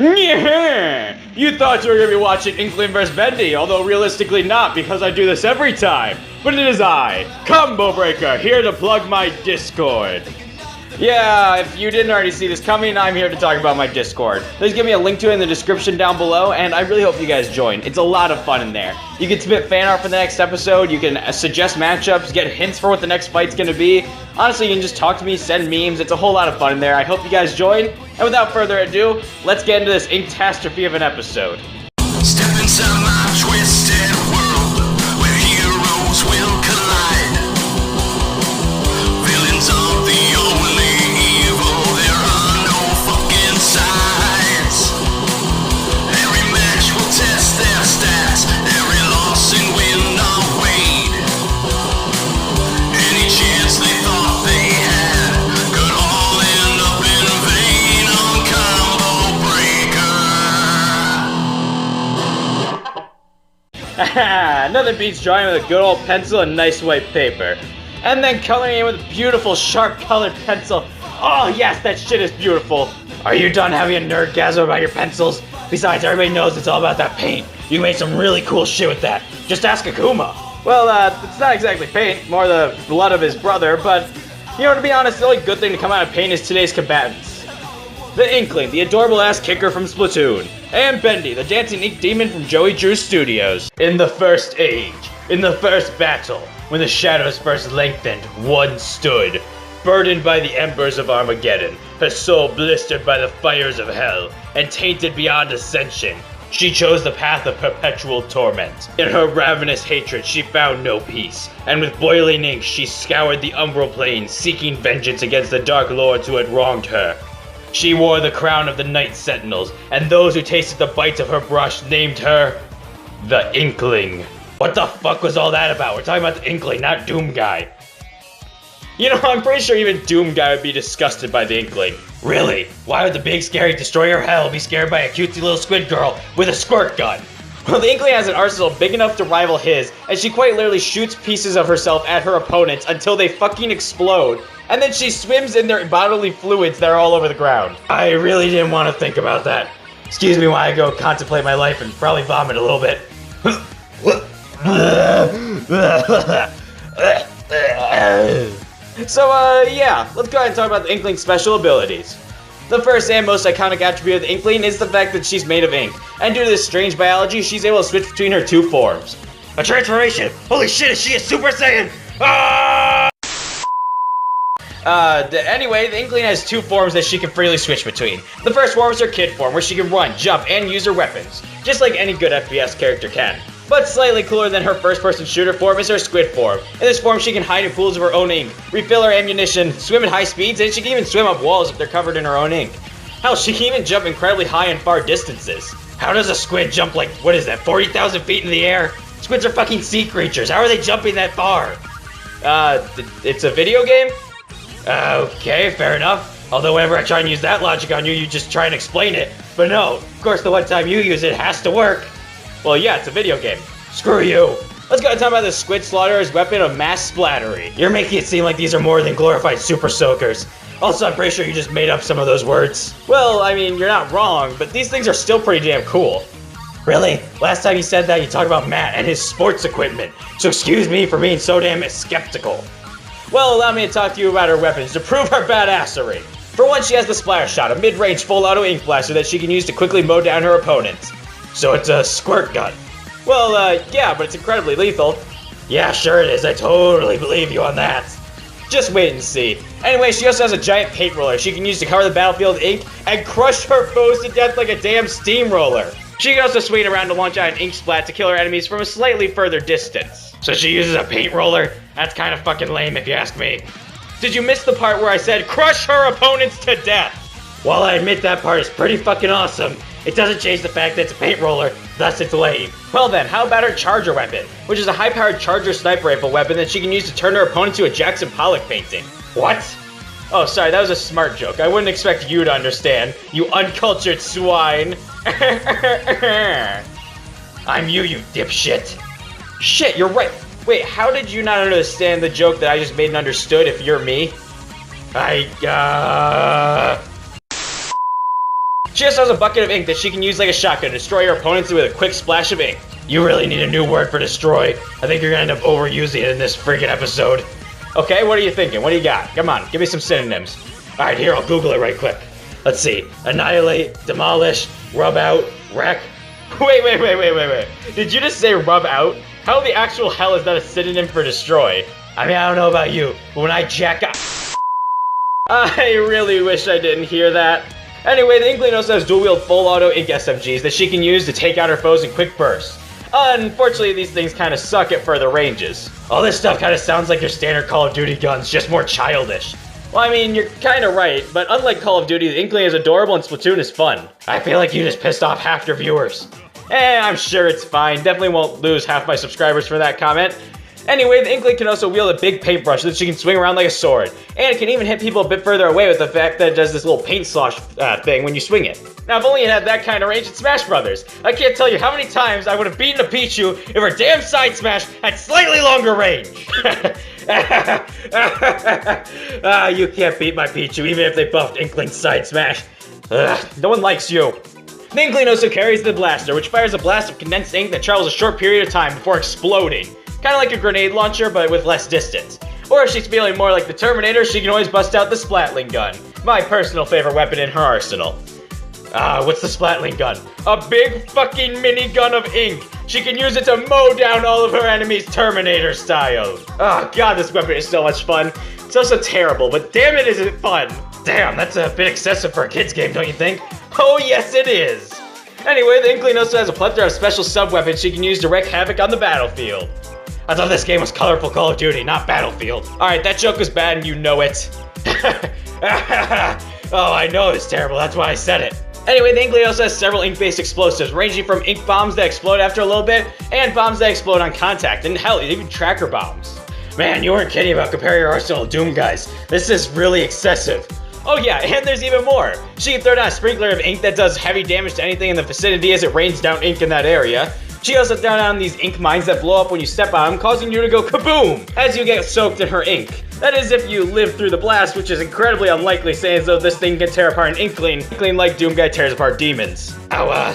Yeah! You thought you were going to be watching Inkling vs. Bendy, although realistically not, because I do this every time. But it is I, Combo Breaker, here to plug my Discord. Yeah, if you didn't already see this coming, I'm here to talk about my Discord. Please give me a link to it in the description down below, and I really hope you guys join. It's a lot of fun in there. You can submit fan art for the next episode, you can suggest matchups, get hints for what the next fight's gonna be. Honestly, you can just talk to me, send memes, it's a whole lot of fun in there. I hope you guys join, and without further ado, let's get into this inktastrophie of an episode. Step inside my twisted world, where heroes will collide. Villains are the only evil, there are no fucking sides. Every match will test their stats, every loss and win are weighed. Any chance they thought they had could all end up in vain on Combo Breaker. Nothing beats drawing with a good old pencil and nice white paper. And then coloring it with a beautiful sharp colored pencil. Oh yes, that shit is beautiful. Are you done having a nerdgasm about your pencils? Besides, everybody knows it's all about that paint. You made some really cool shit with that. Just ask Akuma. Well, it's not exactly paint, more the blood of his brother, but, you know, to be honest, the only good thing to come out of paint is today's combatants. The Inkling, the adorable ass kicker from Splatoon, and Bendy, the dancing ink demon from Joey Drew's studios. In the first age, in the first battle, when the shadows first lengthened, one stood, burdened by the embers of Armageddon, her soul blistered by the fires of hell, and tainted beyond ascension. She chose the path of perpetual torment. In her ravenous hatred, she found no peace, and with boiling ink, she scoured the umbral plains, seeking vengeance against the Dark Lords who had wronged her. She wore the crown of the Night Sentinels, and those who tasted the bites of her brush named her the Inkling. What the fuck was all that about? We're talking about the Inkling, not Doom Guy. You know, I'm pretty sure even Doom Guy would be disgusted by the Inkling. Really? Why would the big scary destroyer hell be scared by a cutesy little squid girl with a squirt gun? Well, the Inkling has an arsenal big enough to rival his, and she quite literally shoots pieces of herself at her opponents until they fucking explode, and then she swims in their bodily fluids that are all over the ground. I really didn't want to think about that. Excuse me while I go contemplate my life and probably vomit a little bit. So, yeah, let's go ahead and talk about the Inkling's special abilities. The first and most iconic attribute of the Inkling is the fact that she's made of ink, and due to this strange biology, she's able to switch between her two forms. A transformation! Holy shit, is she a Super Saiyan? Ah! Anyway, the Inkling has two forms that she can freely switch between. The first form is her kid form, where she can run, jump, and use her weapons, just like any good FPS character can. But slightly cooler than her first-person shooter form is her squid form. In this form, she can hide in pools of her own ink, refill her ammunition, swim at high speeds, and she can even swim up walls if they're covered in her own ink. Hell, she can even jump incredibly high and far distances. How does a squid jump like, 40,000 feet in the air? Squids are fucking sea creatures. How are they jumping that far? It's a video game? Okay, fair enough. Although whenever I try and use that logic on you, you just try and explain it. But no, of course the one time you use it has to work. Well, yeah, it's a video game. Screw you. Let's go and talk about the Squid Slaughtera's weapon of mass splattery. You're making it seem like these are more than glorified super soakers. Also, I'm pretty sure you just made up some of those words. Well, I mean, you're not wrong, but these things are still pretty damn cool. Really? Last time you said that, you talked about Matt and his sports equipment. So excuse me for being so damn skeptical. Well, allow me to talk to you about her weapons to prove her badassery. For one, she has the Splatter Shot, a mid-range full-auto ink blaster that she can use to quickly mow down her opponents. So it's a squirt gun. Well, yeah, but it's incredibly lethal. Yeah, sure it is. I totally believe you on that. Just wait and see. Anyway, she also has a giant paint roller she can use to cover the battlefield with ink and crush her foes to death like a damn steamroller. She can also swing around to launch out an ink splat to kill her enemies from a slightly further distance. So she uses a paint roller? That's kind of fucking lame if you ask me. Did you miss the part where I said crush her opponents to death? While I admit that part is pretty fucking awesome, it doesn't change the fact that it's a paint roller, thus it's lame. Well then, how about her charger weapon, which is a high-powered charger sniper rifle weapon that she can use to turn her opponent to a Jackson Pollock painting. What? Oh, sorry, that was a smart joke. I wouldn't expect you to understand, you uncultured swine. I'm you dipshit. Shit, you're right. Wait, how did you not understand the joke that I just made and understood if you're me? She also has a bucket of ink that she can use like a shotgun to destroy her opponents with a quick splash of ink. You really need a new word for destroy. I think you're gonna end up overusing it in this freaking episode. Okay, what are you thinking? What do you got? Come on, give me some synonyms. Alright, here, I'll Google it right quick. Let's see. Annihilate, demolish, rub out, wreck. Wait. Did you just say rub out? How the actual hell is that a synonym for destroy? I mean, I don't know about you, but when I jack up... I really wish I didn't hear that. Anyway, the Inkling also has dual-wield full-auto ink SMGs that she can use to take out her foes in quick bursts. Unfortunately, these things kind of suck at further ranges. All this stuff kind of sounds like your standard Call of Duty guns, just more childish. Well, I mean, you're kind of right, but unlike Call of Duty, the Inkling is adorable and Splatoon is fun. I feel like you just pissed off half your viewers. I'm sure it's fine. Definitely won't lose half my subscribers for that comment. Anyway, the Inkling can also wield a big paintbrush that she can swing around like a sword. And it can even hit people a bit further away with the fact that it does this little paint slosh thing when you swing it. Now, if only it had that kind of range in Smash Brothers. I can't tell you how many times I would have beaten a Pichu if her damn side smash had slightly longer range. You can't beat my Pichu even if they buffed Inkling's side smash. No one likes you. The Inkling also carries the blaster, which fires a blast of condensed ink that travels a short period of time before exploding. Kind of like a grenade launcher, but with less distance. Or if she's feeling more like the Terminator, she can always bust out the Splatling gun. My personal favorite weapon in her arsenal. What's the Splatling gun? A big fucking minigun of ink. She can use it to mow down all of her enemies Terminator style. Oh god, this weapon is so much fun. It's also terrible, but damn it is it fun. Damn, that's a bit excessive for a kid's game, don't you think? Oh yes it is. Anyway, the Inkling also has a plethora of special sub-weapons she can use to wreak havoc on the battlefield. I thought this game was colorful Call of Duty, not Battlefield. Alright, that joke was bad and you know it. Oh, I know it's terrible, that's why I said it. Anyway, the Inkling also has several ink-based explosives, ranging from ink bombs that explode after a little bit, and bombs that explode on contact, and hell, even tracker bombs. Man, you weren't kidding about comparing your arsenal to Doom, guys. This is really excessive. Oh yeah, and there's even more. She can throw down a sprinkler of ink that does heavy damage to anything in the vicinity as it rains down ink in that area. She also throws down these ink mines that blow up when you step on them, causing you to go kaboom as you get soaked in her ink. That is if you live through the blast, which is incredibly unlikely, saying as though this thing can tear apart an Inkling like Doom Guy tears apart demons. Ow,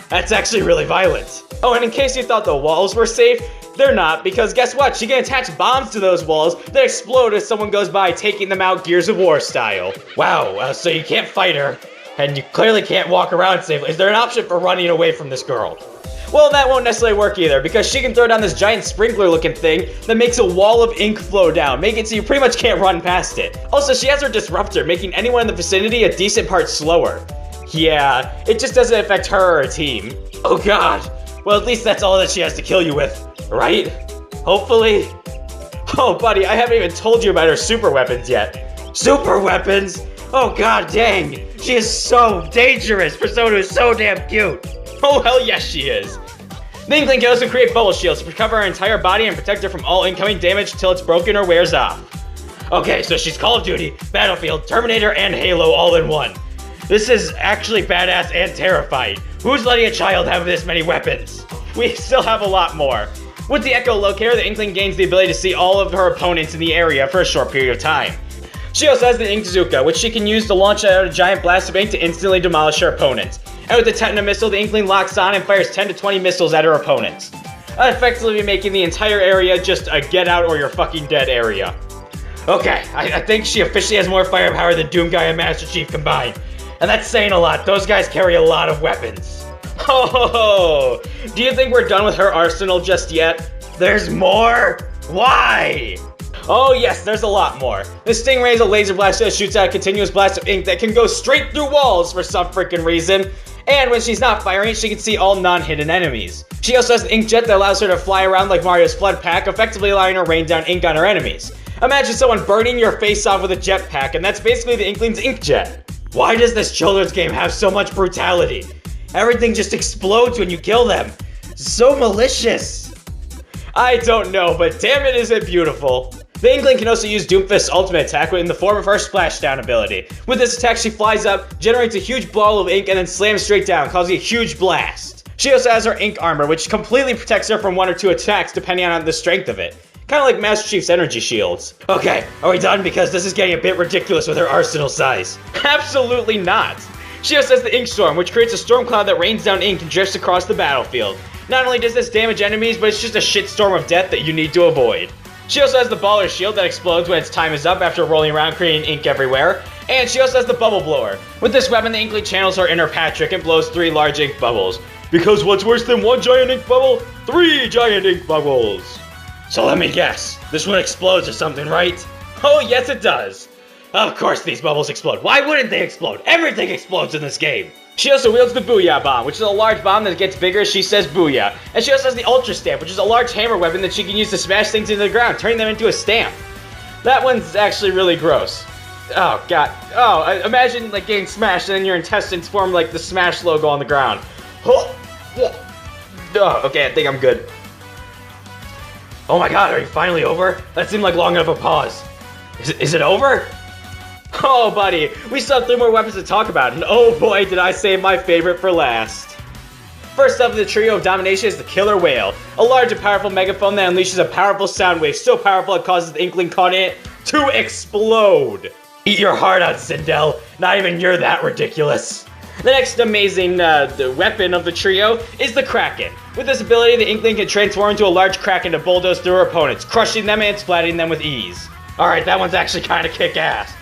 that's actually really violent. Oh, and in case you thought the walls were safe, they're not, because guess what? She can attach bombs to those walls that explode as someone goes by, taking them out Gears of War style. Wow, so you can't fight her, and you clearly can't walk around safely. Is there an option for running away from this girl? Well, that won't necessarily work either, because she can throw down this giant sprinkler-looking thing that makes a wall of ink flow down, making it so you pretty much can't run past it. Also, she has her disruptor, making anyone in the vicinity a decent part slower. Yeah, it just doesn't affect her or her team. Oh god. Well, at least that's all that she has to kill you with, right? Hopefully. Oh, buddy, I haven't even told you about her super weapons yet. Super weapons? Oh god dang. She is so dangerous for someone who is so damn cute. Oh, hell yes she is. The Inkling can also create bubble shields to cover her entire body and protect her from all incoming damage till it's broken or wears off. Okay, so she's Call of Duty, Battlefield, Terminator, and Halo all in one. This is actually badass and terrifying. Who's letting a child have this many weapons? We still have a lot more. With the echolocator, the Inkling gains the ability to see all of her opponents in the area for a short period of time. She also has the Inkzooka, which she can use to launch out a giant blast of ink to instantly demolish her opponents. And with the Tetna missile, the Inkling locks on and fires 10 to 20 missiles at her opponents, effectively making the entire area just a get out or you're fucking dead area. Okay, I think she officially has more firepower than Doom Guy and Master Chief combined. And that's saying a lot. Those guys carry a lot of weapons. Oh, do you think we're done with her arsenal just yet? There's more? Why? Oh yes, there's a lot more. This Stingray is a laser blaster that shoots out a continuous blast of ink that can go straight through walls for some freaking reason. And when she's not firing, she can see all non-hidden enemies. She also has an ink jet that allows her to fly around like Mario's Flood Pack, effectively allowing her to rain down ink on her enemies. Imagine someone burning your face off with a jetpack, and that's basically the Inkling's ink jet. Why does this children's game have so much brutality? Everything just explodes when you kill them. So malicious. I don't know, but damn it is it beautiful. The Inkling can also use Doomfist's ultimate attack in the form of her splashdown ability. With this attack, she flies up, generates a huge ball of ink, and then slams straight down, causing a huge blast. She also has her ink armor, which completely protects her from 1 or 2 attacks depending on the strength of it. Kind of like Master Chief's energy shields. Okay, are we done? Because this is getting a bit ridiculous with her arsenal size. Absolutely not. She also has the Ink Storm, which creates a storm cloud that rains down ink and drifts across the battlefield. Not only does this damage enemies, but it's just a shitstorm of death that you need to avoid. She also has the Baller Shield that explodes when its time is up after rolling around creating ink everywhere. And she also has the Bubble Blower. With this weapon, the Inkling channels her inner Patrick and blows 3 large ink bubbles. Because what's worse than 1 giant ink bubble? 3 giant ink bubbles! So let me guess, this one explodes or something, right? Oh yes it does! Of course these bubbles explode. Why wouldn't they explode? Everything explodes in this game! She also wields the Booyah Bomb, which is a large bomb that gets bigger as she says Booyah. And she also has the Ultra Stamp, which is a large hammer weapon that she can use to smash things into the ground, turning them into a stamp. That one's actually really gross. Oh god. Oh, imagine like getting smashed and then your intestines form like the Smash logo on the ground. Oh, okay, I think I'm good. Oh my god, are you finally over? That seemed like long enough a pause. Is it over? Oh, buddy, we still have 3 more weapons to talk about, and oh boy, did I save my favorite for last. First up in the trio of domination is the Killer Whale, a large and powerful megaphone that unleashes a powerful sound wave so powerful it causes the Inkling caught in it to explode. Eat your heart out, Sindel. Not even you're that ridiculous. The next amazing weapon of the trio is the Kraken. With this ability, the Inkling can transform into a large Kraken to bulldoze through her opponents, crushing them and splatting them with ease. Alright, that one's actually kind of kick-ass.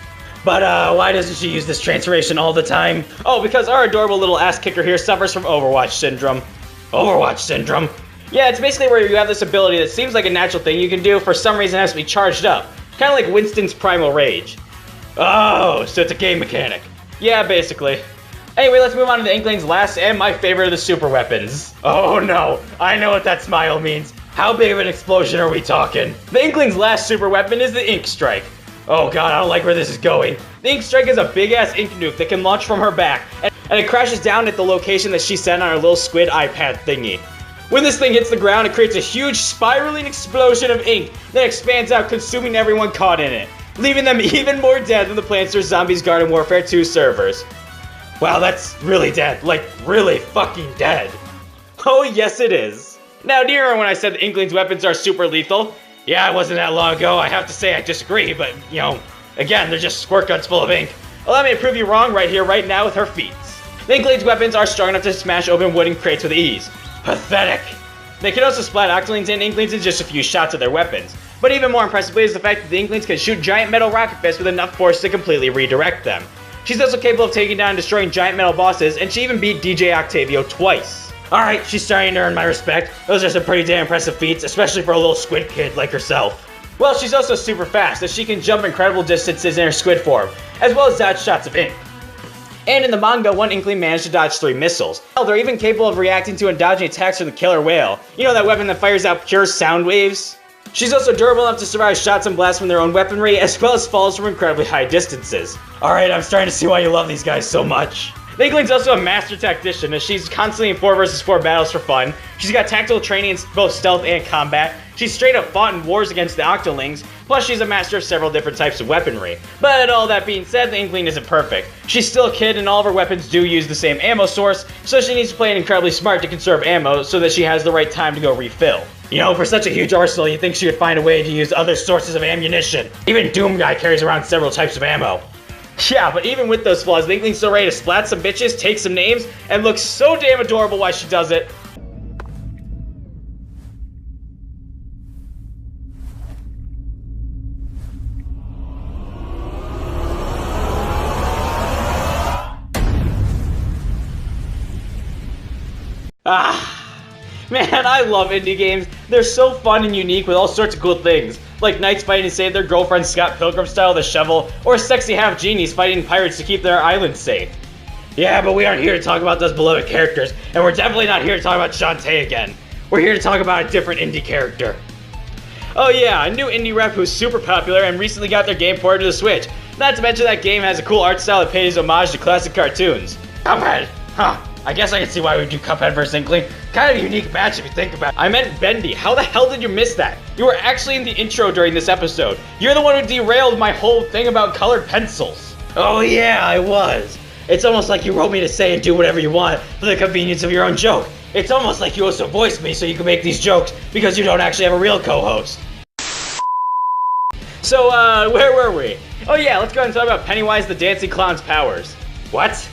But why doesn't she use this transformation all the time? Oh, because our adorable little ass kicker here suffers from Overwatch Syndrome. Overwatch Syndrome? Yeah, it's basically where you have this ability that seems like a natural thing you can do, for some reason it has to be charged up. Kind of like Winston's Primal Rage. Oh, so it's a game mechanic. Yeah, basically. Anyway, let's move on to the Inkling's last and my favorite of the super weapons. Oh no, I know what that smile means. How big of an explosion are we talking? The Inkling's last super weapon is the Ink Strike. Oh god, I don't like where this is going. The Ink Strike is a big-ass ink nuke that can launch from her back, and it crashes down at the location that she set on her little squid iPad thingy. When this thing hits the ground, it creates a huge spiraling explosion of ink that expands out, consuming everyone caught in it, leaving them even more dead than the Plants vs. Zombies Garden Warfare 2 servers. Wow, that's really dead. Like, really fucking dead. Oh, yes it is. Now, do you remember when I said the Inkling's weapons are super lethal? Yeah, it wasn't that long ago. I have to say I disagree, but, you know, again, they're just squirt guns full of ink. Allow me to prove you wrong right here, right now with her feats. The Inkling's weapons are strong enough to smash open wooden crates with ease. Pathetic. They can also splat Octolings and Inklings in just a few shots of their weapons. But even more impressively is the fact that the Inklings can shoot giant metal rocket fists with enough force to completely redirect them. She's also capable of taking down and destroying giant metal bosses, and she even beat DJ Octavio twice. Alright, she's starting to earn my respect. Those are some pretty damn impressive feats, especially for a little squid kid like herself. Well, she's also super fast, as she can jump incredible distances in her squid form, as well as dodge shots of ink. And in the manga, one Inkling managed to dodge 3 missiles. Hell, they're even capable of reacting to and dodging attacks from the Killer Whale. You know that weapon that fires out pure sound waves? She's also durable enough to survive shots and blasts from their own weaponry, as well as falls from incredibly high distances. Alright, I'm starting to see why you love these guys so much. The Inkling's also a master tactician, as she's constantly in 4 vs 4 battles for fun. She's got tactical training in both stealth and combat. She's straight up fought in wars against the Octolings, plus she's a master of several different types of weaponry. But all that being said, the Inkling isn't perfect. She's still a kid and all of her weapons do use the same ammo source, so she needs to play it incredibly smart to conserve ammo so that she has the right time to go refill. You know, for such a huge arsenal, you'd think she would find a way to use other sources of ammunition. Even Doom Guy carries around several types of ammo. Yeah, but even with those flaws, the Inkling's still ready to splat some bitches, take some names, and looks so damn adorable while she does it. Man, I love indie games. They're so fun and unique with all sorts of cool things, like knights fighting to save their girlfriend Scott Pilgrim style with a shovel, or sexy half-genies fighting pirates to keep their island safe. Yeah, but we aren't here to talk about those beloved characters, and we're definitely not here to talk about Shantae again. We're here to talk about a different indie character. Oh yeah, a new indie rep who's super popular and recently got their game ported to the Switch. Not to mention that game has a cool art style that pays homage to classic cartoons. Cuphead! Huh. I guess I can see why we do Cuphead vs. Inkling. Kind of a unique match if you think about it. I meant Bendy. How the hell did you miss that? You were actually in the intro during this episode. You're the one who derailed my whole thing about colored pencils. Oh yeah, I was. It's almost like you wrote me to say and do whatever you want for the convenience of your own joke. It's almost like you also voiced me so you can make these jokes because you don't actually have a real co-host. So, where were we? Oh yeah, let's go ahead and talk about Pennywise the Dancing Clown's powers. What?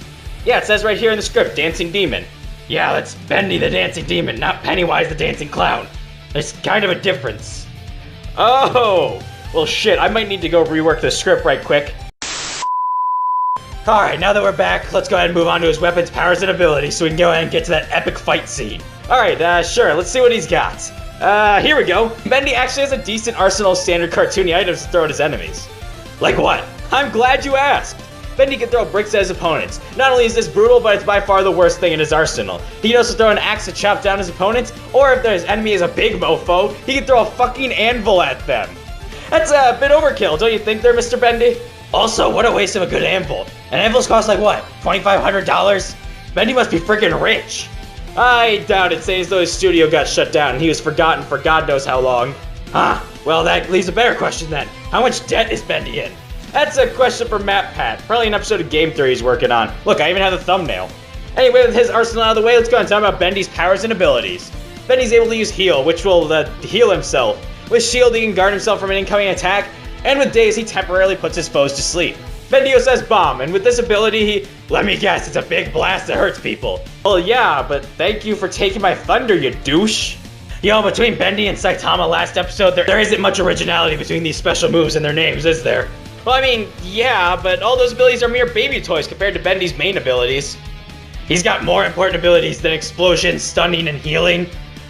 Yeah, it says right here in the script, Dancing Demon. Yeah, that's Bendy the Dancing Demon, not Pennywise the Dancing Clown. There's kind of a difference. Oh! Well shit, I might need to go rework the script right quick. Alright, now that we're back, let's go ahead and move on to his weapons, powers, and abilities so we can go ahead and get to that epic fight scene. Alright, sure, let's see what he's got. Here we go. Bendy actually has a decent arsenal of standard cartoony items to throw at his enemies. Like what? I'm glad you asked. Bendy can throw bricks at his opponents. Not only is this brutal, but it's by far the worst thing in his arsenal. He can also throw an axe to chop down his opponents, or if his enemy is a big mofo, he can throw a fucking anvil at them. That's a bit overkill, don't you think there, Mr. Bendy? Also, what a waste of a good anvil. And anvils cost like what, $2,500? Bendy must be freaking rich. I doubt it, saying as though his studio got shut down and he was forgotten for God knows how long. Well that leaves a better question then. How much debt is Bendy in? That's a question for Matt Pat, probably an episode of Game Theory he's working on. Look, I even have the thumbnail. Anyway, with his arsenal out of the way, let's go and talk about Bendy's powers and abilities. Bendy's able to use Heal, which will heal himself. With Shield, he can guard himself from an incoming attack, and with Daze, he temporarily puts his foes to sleep. Bendy also has Bomb, and with this ability, let me guess, it's a big blast that hurts people. Well, yeah, but thank you for taking my thunder, you douche. Yo, between Bendy and Saitama last episode, there isn't much originality between these special moves and their names, is there? Well, I mean, yeah, but all those abilities are mere baby toys compared to Bendy's main abilities. He's got more important abilities than explosion, stunning, and healing.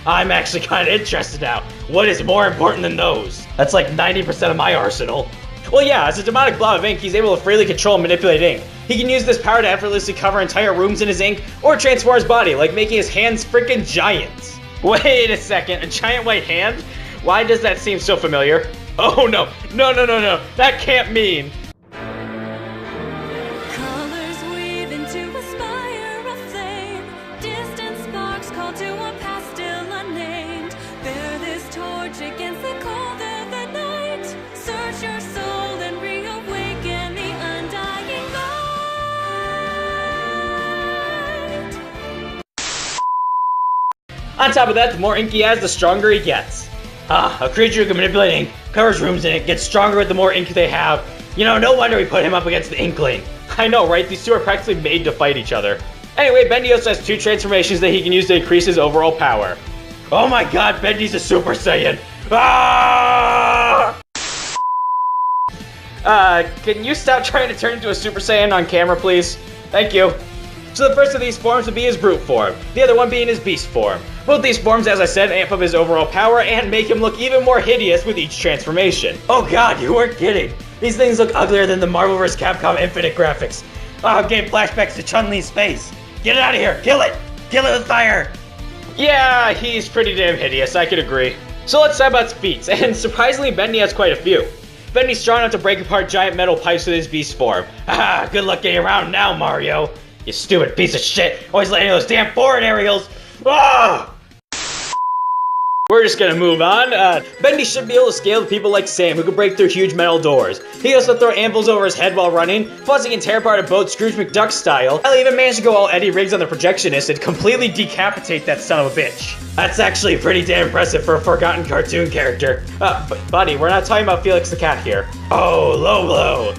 I'm actually kind of interested now. What is more important than those? That's like 90% of my arsenal. Well, yeah, as a demonic blob of ink, he's able to freely control and manipulate ink. He can use this power to effortlessly cover entire rooms in his ink, or transform his body, like making his hands freaking giants. Wait a second, a giant white hand? Why does that seem so familiar? Oh no, no, that can't mean. Colors weave into a spire of flame. Distant sparks call to a past still unnamed. Bear this torch against the cold of the night. Search your soul and reawaken the undying light. On top of that, the more ink he has, the stronger he gets. A creature who can manipulate ink, covers rooms in it, gets stronger with the more ink they have. You know, no wonder we put him up against the Inkling. I know, right? These two are practically made to fight each other. Anyway, Bendy also has 2 transformations that he can use to increase his overall power. Oh my god, Bendy's a Super Saiyan! Can you stop trying to turn into a Super Saiyan on camera, please? Thank you. So the first of these forms would be his brute form, the other one being his beast form. Both these forms, as I said, amp up his overall power and make him look even more hideous with each transformation. Oh god, you weren't kidding. These things look uglier than the Marvel vs. Capcom Infinite graphics. Oh, gave flashbacks to Chun-Li's face. Get it out of here, kill it! Kill it with fire! Yeah, he's pretty damn hideous, I could agree. So let's talk about his feats, and surprisingly Bendy has quite a few. Bendy's strong enough to break apart giant metal pipes with his beast form. Haha, good luck getting around now, Mario. You stupid piece of shit, always letting those damn forward aerials. Ah! We're just gonna move on. Bendy should be able to scale to people like Sam, who can break through huge metal doors. He can also throw anvils over his head while running, plus he can tear apart a boat Scrooge McDuck style. I'll even manage to go all Eddie Riggs on the projectionist and completely decapitate that son of a bitch. That's actually pretty damn impressive for a forgotten cartoon character. But buddy, we're not talking about Felix the Cat here. Oh, low blow.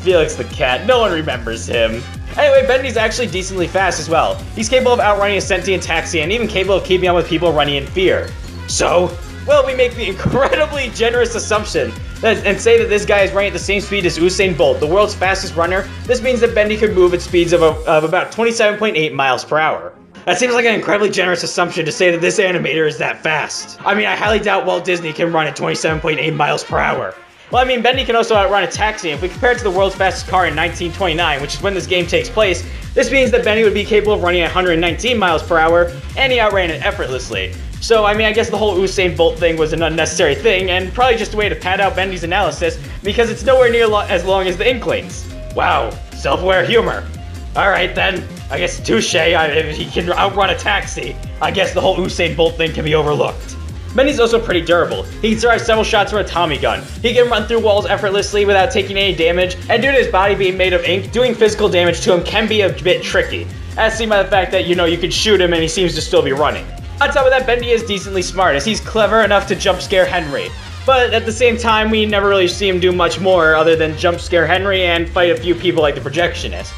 Felix the Cat, no one remembers him. Anyway, Bendy's actually decently fast as well. He's capable of outrunning a sentient taxi and even capable of keeping up with people running in fear. So, well, we make the incredibly generous assumption and say that this guy is running at the same speed as Usain Bolt, the world's fastest runner. This means that Bendy could move at speeds of about 27.8 miles per hour. That seems like an incredibly generous assumption to say that this animator is that fast. I mean, I highly doubt Walt Disney can run at 27.8 miles per hour. Well, I mean, Bendy can also outrun a taxi. If we compare it to the world's fastest car in 1929, which is when this game takes place, this means that Bendy would be capable of running at 119 miles per hour, and he outran it effortlessly. So, I mean, I guess the whole Usain Bolt thing was an unnecessary thing, and probably just a way to pad out Bendy's analysis, because it's nowhere near as long as the Inklings. Wow, self-aware humor. Alright then, I guess touche, if he can outrun a taxi, I guess the whole Usain Bolt thing can be overlooked. Bendy's also pretty durable. He can survive several shots from a Tommy gun. He can run through walls effortlessly without taking any damage, and due to his body being made of ink, doing physical damage to him can be a bit tricky, as seen by the fact that, you know, you can shoot him and he seems to still be running. On top of that, Bendy is decently smart, as he's clever enough to jump scare Henry. But at the same time, we never really see him do much more other than jump scare Henry and fight a few people like the projectionist.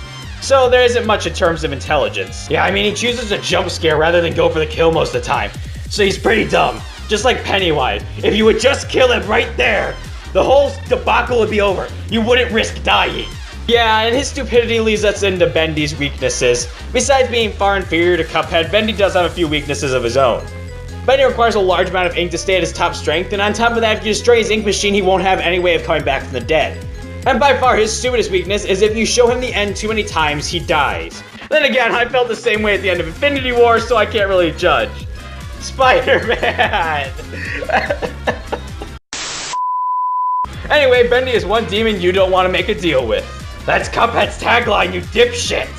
So there isn't much in terms of intelligence. Yeah, I mean, he chooses a jump scare rather than go for the kill most of the time. So he's pretty dumb. Just like Pennywise. If you would just kill him right there, the whole debacle would be over. You wouldn't risk dying. Yeah, and his stupidity leads us into Bendy's weaknesses. Besides being far inferior to Cuphead, Bendy does have a few weaknesses of his own. Bendy requires a large amount of ink to stay at his top strength, and on top of that, if you destroy his ink machine, he won't have any way of coming back from the dead. And by far, his stupidest weakness is if you show him the end too many times, he dies. Then again, I felt the same way at the end of Infinity War, so I can't really judge. Spider-Man! Anyway, Bendy is one demon you don't want to make a deal with. That's Cuphead's tagline, you dipshit!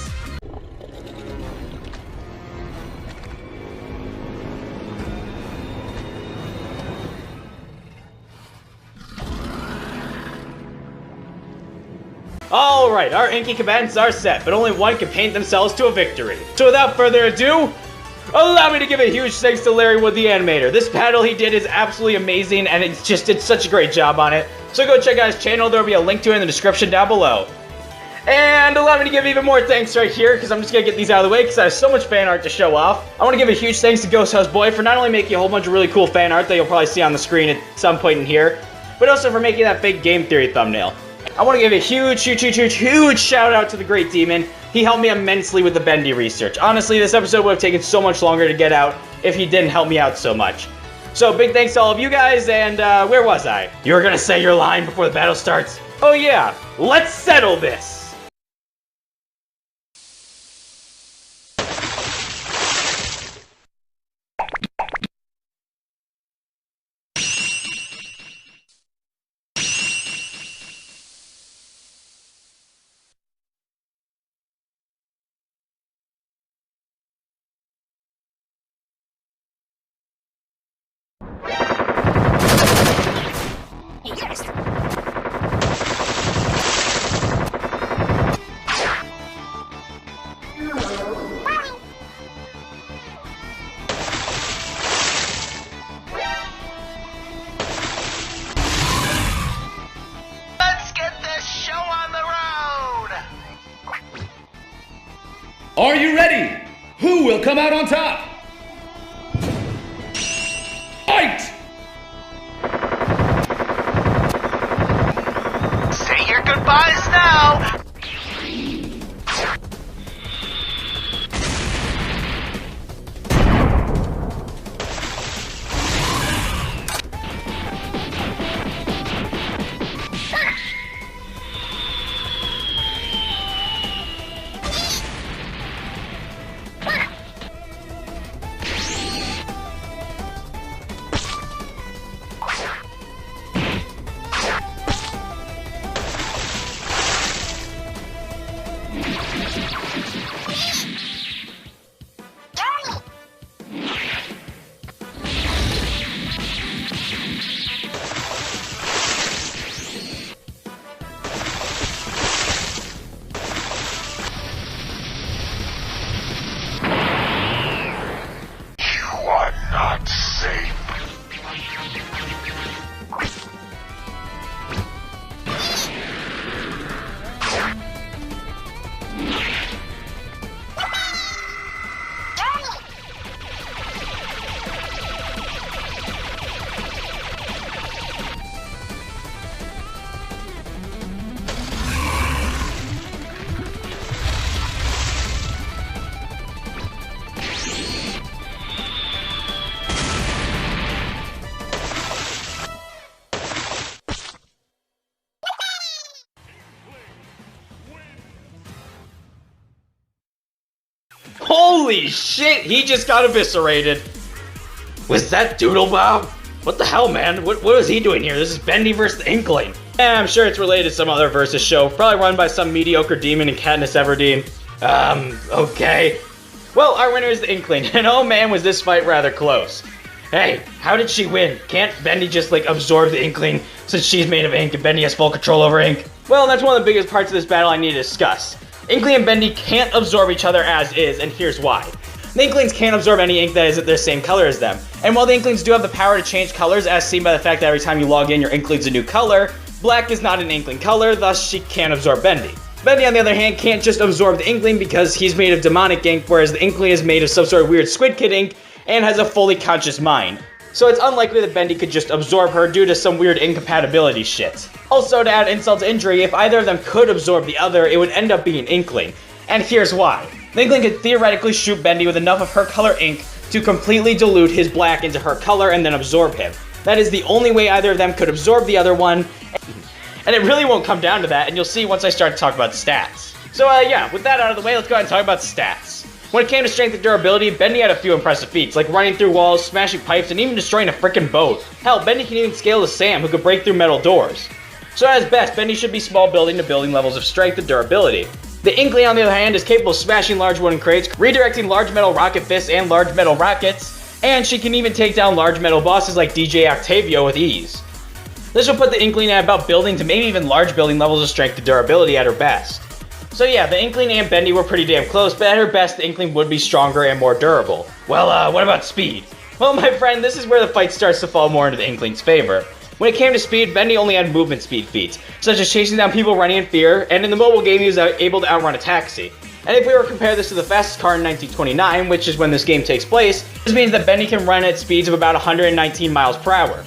Alright, our inky combatants are set, but only one can paint themselves to a victory. So without further ado, allow me to give a huge thanks to Larry Wood, the animator. This battle he did is absolutely amazing, and it just did such a great job on it. So go check out his channel, there will be a link to it in the description down below. And allow me to give even more thanks right here, because I'm just going to get these out of the way, because I have so much fan art to show off. I want to give a huge thanks to Ghost House Boy for not only making a whole bunch of really cool fan art that you'll probably see on the screen at some point in here, but also for making that fake Game Theory thumbnail. I want to give a huge shout out to the Great Demon. He helped me immensely with the Bendy research. Honestly, this episode would have taken so much longer to get out if he didn't help me out so much. So big thanks to all of you guys, and where was I? You were gonna say your line before the battle starts? Oh yeah, let's settle this! Are you ready? Who will come out on top? Fight! Say your goodbyes now! Holy shit, he just got eviscerated. Was that Doodle Bob? What the hell, man? What is he doing here? This is Bendy versus the Inkling. Yeah, I'm sure it's related to some other versus show, probably run by some mediocre demon in Katniss Everdeen. Okay. Well, our winner is the Inkling, and oh man, was this fight rather close. Hey, how did she win? Can't Bendy just, like, absorb the Inkling since she's made of ink and Bendy has full control over ink? Well, that's one of the biggest parts of this battle I need to discuss. Inkling and Bendy can't absorb each other as is, and here's why. The Inklings can't absorb any ink that isn't their same color as them. And while the Inklings do have the power to change colors, as seen by the fact that every time you log in, your Inkling's a new color, black is not an Inkling color, thus she can't absorb Bendy. Bendy, on the other hand, can't just absorb the Inkling because he's made of demonic ink, whereas the Inkling is made of some sort of weird Squid Kid ink and has a fully conscious mind. So it's unlikely that Bendy could just absorb her due to some weird incompatibility shit. Also, to add insult to injury, if either of them could absorb the other, it would end up being Inkling. And here's why. The Inkling could theoretically shoot Bendy with enough of her color ink to completely dilute his black into her color and then absorb him. That is the only way either of them could absorb the other one. And it really won't come down to that, and you'll see once I start to talk about stats. So yeah, with that out of the way, let's go ahead and talk about stats. When it came to strength and durability, Bendy had a few impressive feats, like running through walls, smashing pipes, and even destroying a frickin' boat. Hell, Bendy can even scale to Sam, who could break through metal doors. So at his best, Bendy should be small building to building levels of strength and durability. The Inkling, on the other hand, is capable of smashing large wooden crates, redirecting large metal rocket fists and large metal rockets, and she can even take down large metal bosses like DJ Octavio with ease. This will put the Inkling at about building to maybe even large building levels of strength and durability at her best. So yeah, the Inkling and Bendy were pretty damn close, but at her best, the Inkling would be stronger and more durable. Well, what about speed? Well, my friend, this is where the fight starts to fall more into the Inkling's favor. When it came to speed, Bendy only had movement speed feats, such as chasing down people running in fear, and in the mobile game he was able to outrun a taxi. And if we were to compare this to the fastest car in 1929, which is when this game takes place, this means that Bendy can run at speeds of about 119 miles per hour.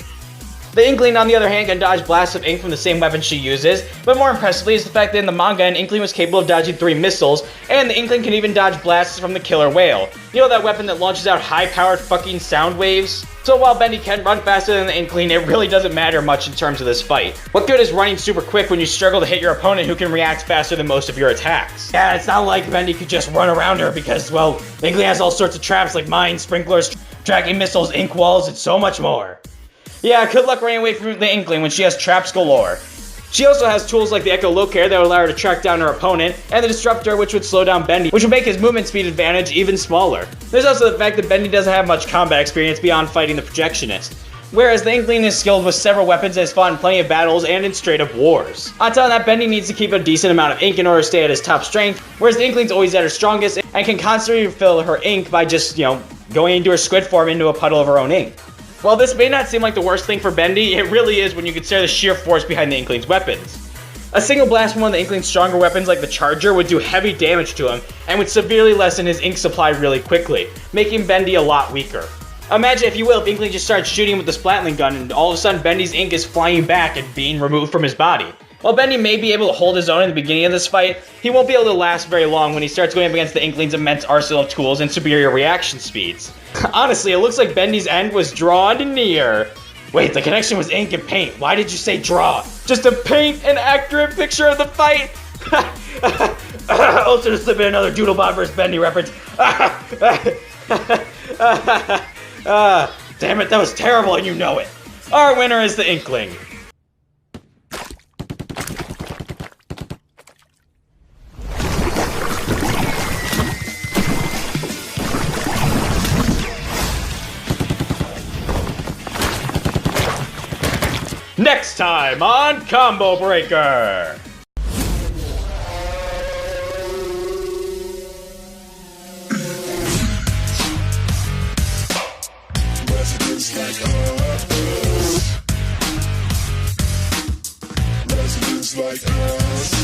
The Inkling, on the other hand, can dodge blasts of ink from the same weapon she uses, but more impressively is the fact that in the manga, an Inkling was capable of dodging 3 missiles, and the Inkling can even dodge blasts from the killer whale. You know that weapon that launches out high-powered fucking sound waves? So while Bendy can run faster than the Inkling, it really doesn't matter much in terms of this fight. What good is running super quick when you struggle to hit your opponent who can react faster than most of your attacks? Yeah, it's not like Bendy could just run around her because, well, the Inkling has all sorts of traps like mines, sprinklers, tracking missiles, ink walls, and so much more. Yeah, good luck running away from the Inkling when she has traps galore. She also has tools like the echolocator that would allow her to track down her opponent, and the disruptor which would slow down Bendy, which would make his movement speed advantage even smaller. There's also the fact that Bendy doesn't have much combat experience beyond fighting the projectionist, whereas the Inkling is skilled with several weapons and has fought in plenty of battles and in straight up wars. On top of that, Bendy needs to keep a decent amount of ink in order to stay at his top strength, whereas the Inkling's always at her strongest and can constantly refill her ink by just, going into her squid form into a puddle of her own ink. While this may not seem like the worst thing for Bendy, it really is when you consider the sheer force behind the Inkling's weapons. A single blast from one of the Inkling's stronger weapons like the Charger would do heavy damage to him and would severely lessen his ink supply really quickly, making Bendy a lot weaker. Imagine, if you will, if Inkling just started shooting with the Splatling gun and all of a sudden Bendy's ink is flying back and being removed from his body. While Bendy may be able to hold his own in the beginning of this fight, he won't be able to last very long when he starts going up against the Inkling's immense arsenal of tools and superior reaction speeds. Honestly, it looks like Bendy's end was drawn near. Wait, the connection was ink and paint. Why did you say draw? Just to paint an accurate picture of the fight? Also to slip in another Doodlebot vs. Bendy reference. Damn it, that was terrible and you know it. Our winner is the Inkling. Next time on Combo Breaker! Residents like us. Residents like us.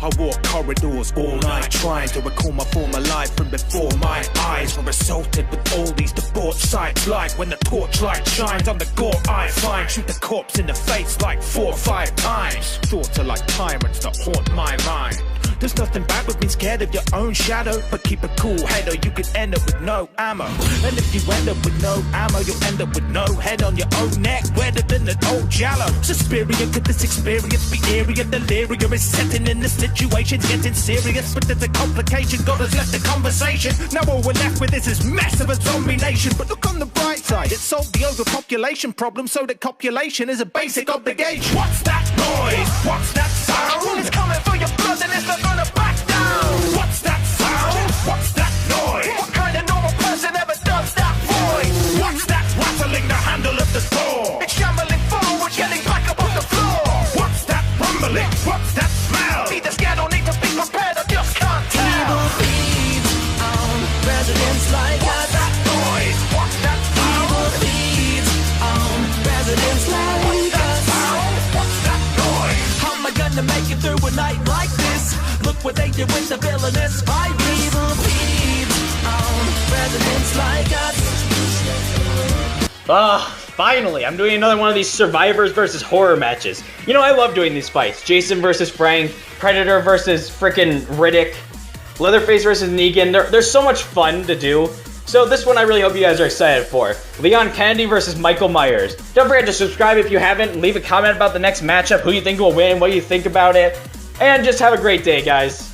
I walk corridors all night, trying to recall my former life from before my eyes were assaulted with all these debauched sights. Like when the torchlight shines on the gore I find, shoot the corpse in the face like 4 or 5 times. Thoughts are like tyrants that haunt my mind. There's nothing bad with being scared of your own shadow, but keep a cool head or you could end up with no ammo. And if you end up with no ammo, you'll end up with no head on your own neck, wetter than an old jallow. Suspiria, could this experience be eerie and delirium is setting in the situation's getting serious, but there's a complication, God has left the conversation. Now all we're left with is this mess of a zombie nation. But look on the bright side, it solved the overpopulation problem, so that copulation is a basic obligation. What's that noise? What's that sound? It's coming for your blood and it's not gonna back down. What's that sound? What's that noise? What kind of normal person ever does that voice? What's that rattling the handle of the door? It's shambling forward, getting back up on the floor. What's that rumbling? What's that smell? Either scared or need to be prepared, I just can't tell. Evil feeds on residents like us. What's that noise? What's that sound? Evil feeds on residents like us. What's that sound? What's that noise? How am I gonna make it through a night like this? what they did with the villainous fight. Evil feeds on residents like us. Finally, I'm doing another one of these survivors versus horror matches. You know, I love doing these fights. Jason versus Frank, Predator versus frickin' Riddick, Leatherface versus Negan. They're so much fun to do. So this one I really hope you guys are excited for. Leon Kennedy versus Michael Myers. Don't forget to subscribe if you haven't, and leave a comment about the next matchup, who you think will win, what you think about it, and just have a great day, guys.